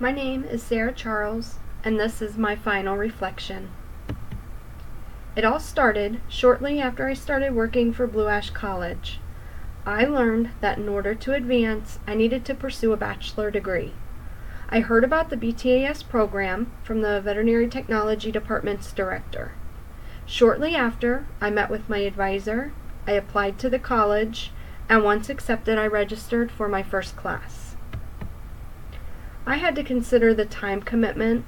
My name is Sarah Charles, and this is my final reflection. It all started shortly after I started working for Blue Ash College. I learned that in order to advance, I needed to pursue a bachelor degree. I heard about the BTAS program from the Veterinary Technology Department's director. Shortly after, I met with my advisor, I applied to the college, and once accepted, I registered for my first class. I had to consider the time commitment.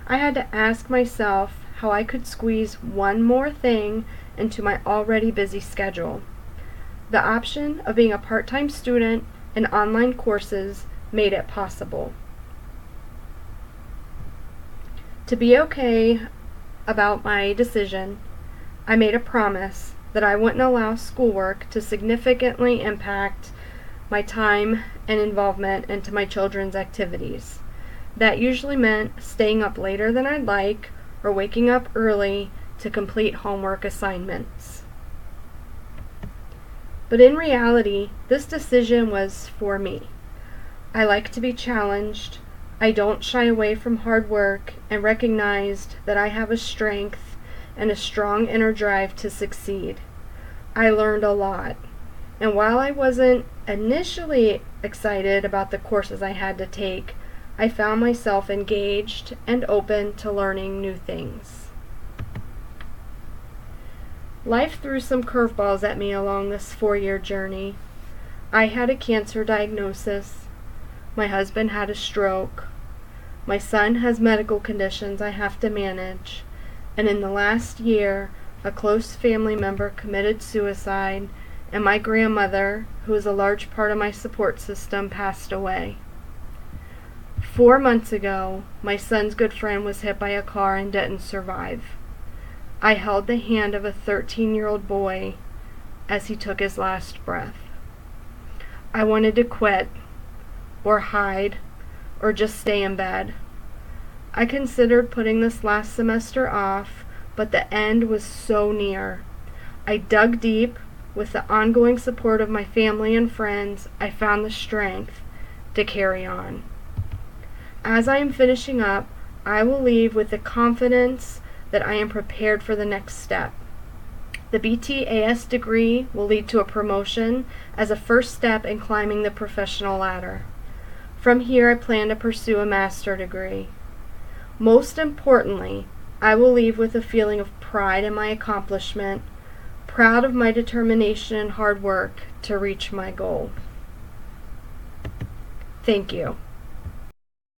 I had to ask myself how I could squeeze one more thing into my already busy schedule. The option of being a part-time student and online courses made it possible. To be okay about my decision, I made a promise that I wouldn't allow schoolwork to significantly impact my time and involvement into my children's activities. That usually meant staying up later than I'd like or waking up early to complete homework assignments. But in reality, this decision was for me. I like to be challenged. I don't shy away from hard work and recognized that I have a strength and a strong inner drive to succeed. I learned a lot. And while I wasn't initially excited about the courses I had to take, I found myself engaged and open to learning new things. Life threw some curveballs at me along this 4-year journey. I had a cancer diagnosis. My husband had a stroke. My son has medical conditions I have to manage. And in the last year, a close family member committed suicide, and my grandmother, who is a large part of my support system, passed away. 4 months ago, my son's good friend was hit by a car and didn't survive. I held the hand of a 13-year-old boy as he took his last breath. I wanted to quit, or hide, or just stay in bed. I considered putting this last semester off, but the end was so near. I dug deep. With the ongoing support of my family and friends, I found the strength to carry on. As I am finishing up, I will leave with the confidence that I am prepared for the next step. The BTAS degree will lead to a promotion as a first step in climbing the professional ladder. From here, I plan to pursue a master's degree. Most importantly, I will leave with a feeling of pride in my accomplishment, proud of my determination and hard work to reach my goal. Thank you.